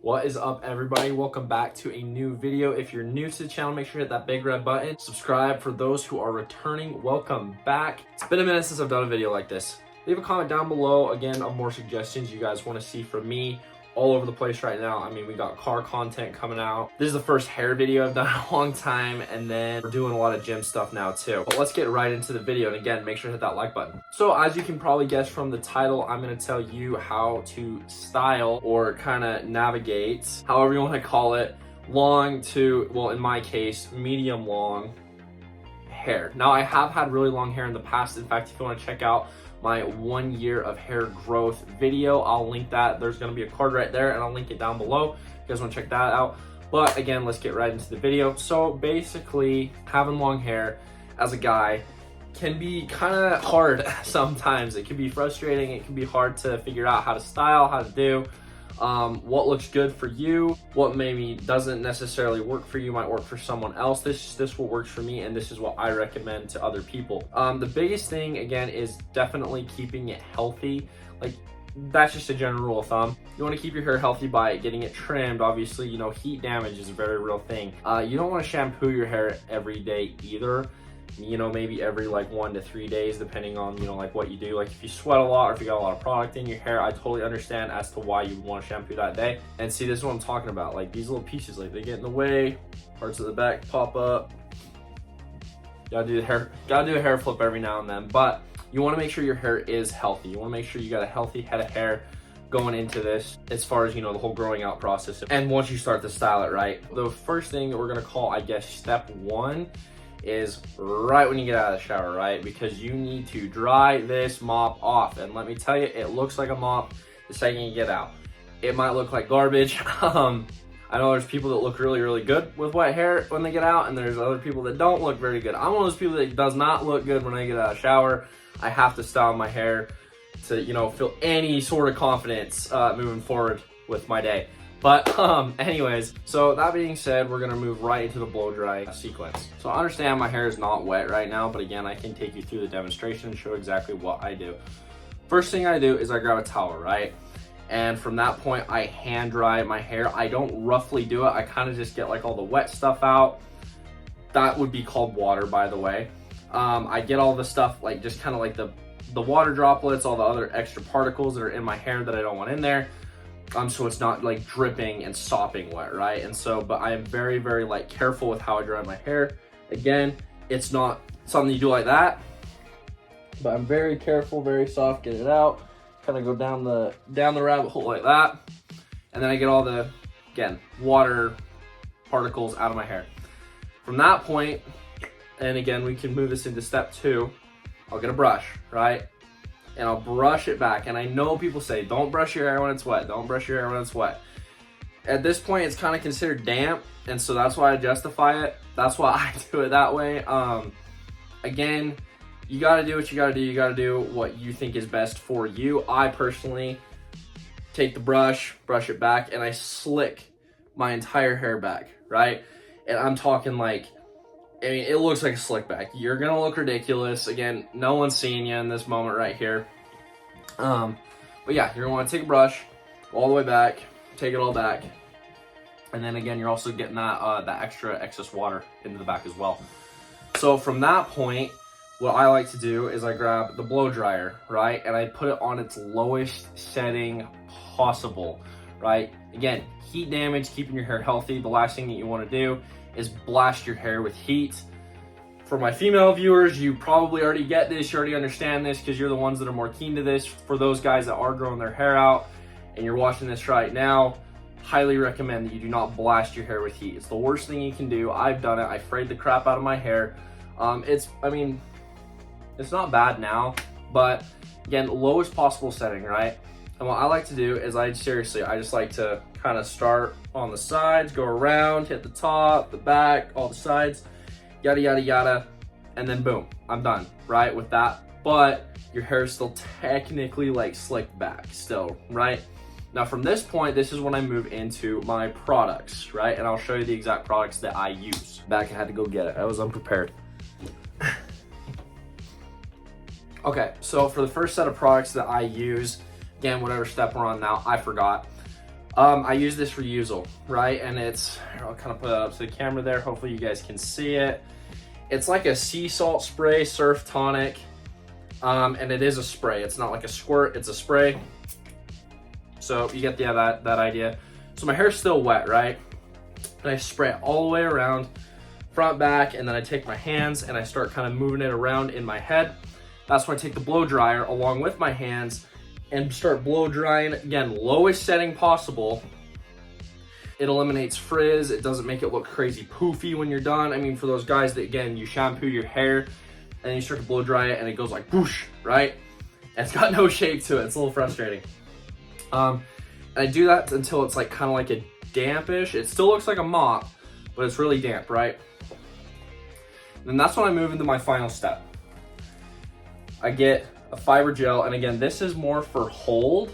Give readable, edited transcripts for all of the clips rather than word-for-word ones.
What is up, everybody? Welcome back to a new video. If you're new to the channel, make sure to hit that big red button. Subscribe for those who are returning. Welcome back. It's been a minute since I've done a video like this. Leave a comment down below, again, of more suggestions you guys want to see from me. All over the place right now. I mean, we got car content coming out. This is the first hair video I've done in a long time, and then we're doing a lot of gym stuff now too. But let's get right into the video, and again, make sure to hit that like button. So as you can probably guess from the title, I'm gonna tell you how to style or kind of navigate, however you want to call it, long to, well, in my case, medium long hair. Now, I have had really long hair in the past. In fact, if you want to check out my 1 year of hair growth video, I'll link that. There's going to be a card right there, and I'll link it down below if you guys want to check that out. But again, let's get right into the video. So basically, having long hair as a guy can be kind of hard sometimes. It can be frustrating. It can be hard to figure out how to style, how to do what looks good for you, what maybe doesn't necessarily work for you might work for someone else. This what works for me, and this is what I recommend to other people. The biggest thing, again, is definitely keeping it healthy. Like, that's just a general rule of thumb. You want to keep your hair healthy by getting it trimmed. Obviously, you know, heat damage is a very real thing. You don't want to shampoo your hair every day either. You know, maybe every like 1 to 3 days, depending on, you know, like what you do. Like if you sweat a lot or if you got a lot of product in your hair, I totally understand as to why you want to shampoo that day. And see, this is what I'm talking about. Like these little pieces, like they get in the way, parts of the back pop up. Gotta do a hair flip every now and then. But you want to make sure your hair is healthy. You want to make sure you got a healthy head of hair going into this, as far as, you know, the whole growing out process. And once you start to style it right, the first thing that we're gonna call, I guess, step one is right when you get out of the shower, right? Because you need to dry this mop off. And let me tell you, it looks like a mop the second you get out. It might look like garbage. I know there's people that look really, really good with wet hair when they get out, and there's other people that don't look very good. I'm one of those people that does not look good when I get out of the shower. I have to style my hair to, you know, feel any sort of confidence moving forward with my day. But anyways, so that being said, we're gonna move right into the blow dry sequence. So I understand my hair is not wet right now, but again, I can take you through the demonstration and show exactly what I do. First thing I do is I grab a towel, right? And from that point, I hand dry my hair. I don't roughly do it. I kind of just get like all the wet stuff out. That would be called water, by the way. I get all the stuff, like just kind of like the water droplets, all the other extra particles that are in my hair that I don't want in there. So it's not like dripping and sopping wet, right? And so, but I am very, very like careful with how I dry my hair. Again, it's not something you do like that, but I'm very careful, very soft, get it out, kind of go down the rabbit hole like that. And then I get all the, again, water particles out of my hair. From that point, and again, we can move this into step two, I'll get a brush, right? And I'll brush it back. And I know people say, don't brush your hair when it's wet. Don't brush your hair when it's wet. At this point, it's kind of considered damp. And so that's why I justify it. That's why I do it that way. Again, you got to do what you got to do. You got to do what you think is best for you. I personally take the brush it back, and I slick my entire hair back, right? And I'm talking like, I mean, it looks like a slick back. You're gonna look ridiculous. Again, no one's seeing you in this moment right here. But yeah, you're gonna wanna take a brush all the way back, take it all back. And then again, you're also getting that extra excess water into the back as well. So from that point, what I like to do is I grab the blow dryer, right? And I put it on its lowest setting possible, right? Again, heat damage, keeping your hair healthy. The last thing that you wanna do is blast your hair with heat. For my female viewers, you probably already get this, you already understand this because you're the ones that are more keen to this. For those guys that are growing their hair out and you're watching this right now, highly recommend that you do not blast your hair with heat. It's the worst thing you can do. I've done it. I frayed the crap out of my hair. I mean, it's not bad now, but again, lowest possible setting, right? And what I like to do is I just like to kind of start on the sides, go around, hit the top, the back, all the sides, yada, yada, yada. And then boom, I'm done, right, with that. But your hair is still technically like slicked back still, right? Now from this point, this is when I move into my products, right? And I'll show you the exact products that I use. Back, I had to go get it. I was unprepared. Okay, so for the first set of products that I use, again, whatever step we're on now, I forgot. I use this reusal, right? And it's, I'll kind of put it up to the camera there. Hopefully you guys can see it. It's like a sea salt spray, surf tonic. And it is a spray. It's not like a squirt, it's a spray. So you get that idea. So my hair's still wet, right? And I spray it all the way around, front, back, and then I take my hands and I start kind of moving it around in my head. That's when I take the blow dryer along with my hands and start blow drying. Again, lowest setting possible. It eliminates frizz. It doesn't make it look crazy poofy when you're done. I mean, for those guys that, again, you shampoo your hair and you start to blow dry it and it goes like whoosh, right? And it's got no shape to it. It's a little frustrating. And I do that until it's like kind of like a dampish. It still looks like a mop, but it's really damp, right? And that's when I move into my final step. I get a fiber gel, and again, this is more for hold.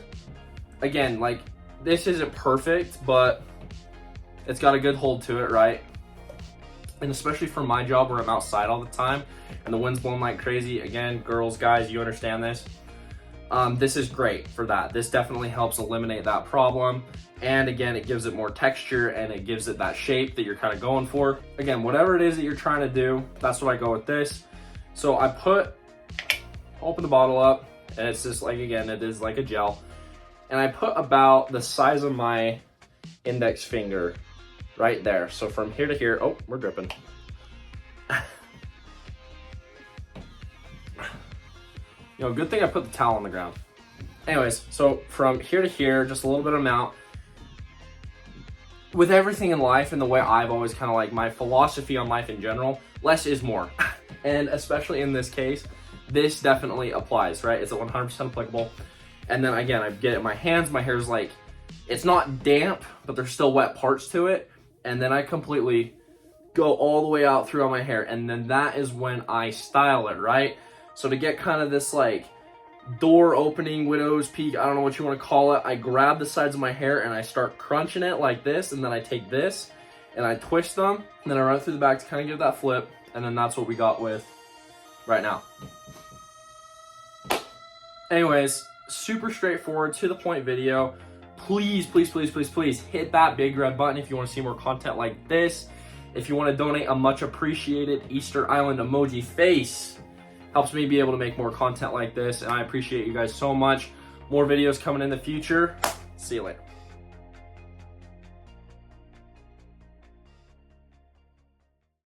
Again, like, this isn't perfect, but it's got a good hold to it, right? And especially for my job where I'm outside all the time and the wind's blowing like crazy. Again, girls, guys, you understand this. This is great for that. This definitely helps eliminate that problem. And again, it gives it more texture and it gives it that shape that you're kind of going for. Again, whatever it is that you're trying to do, that's what I go with this. So I open the bottle up, and it's just like, again, it is like a gel. And I put about the size of my index finger right there. So from here to here, oh, we're dripping. You know, good thing I put the towel on the ground. Anyways, so from here to here, just a little bit of amount. With everything in life and the way I've always kind of like my philosophy on life in general, less is more. And especially in this case, this definitely applies, right? It's 100% applicable. And then again, I get it in my hands, my hair's like, it's not damp, but there's still wet parts to it. And then I completely go all the way out through all my hair. And then that is when I style it, right? So to get kind of this like door opening, widow's peak, I don't know what you want to call it, I grab the sides of my hair and I start crunching it like this, and then I take this and I twist them, and then I run it through the back to kind of give that flip, and then that's what we got with right now. Anyways, super straightforward, to the point video. Please, please, please, please, please hit that big red button if you want to see more content like this. If you want to donate a much appreciated Easter Island emoji face, helps me be able to make more content like this, and I appreciate you guys so much. More videos coming in the future. See you later.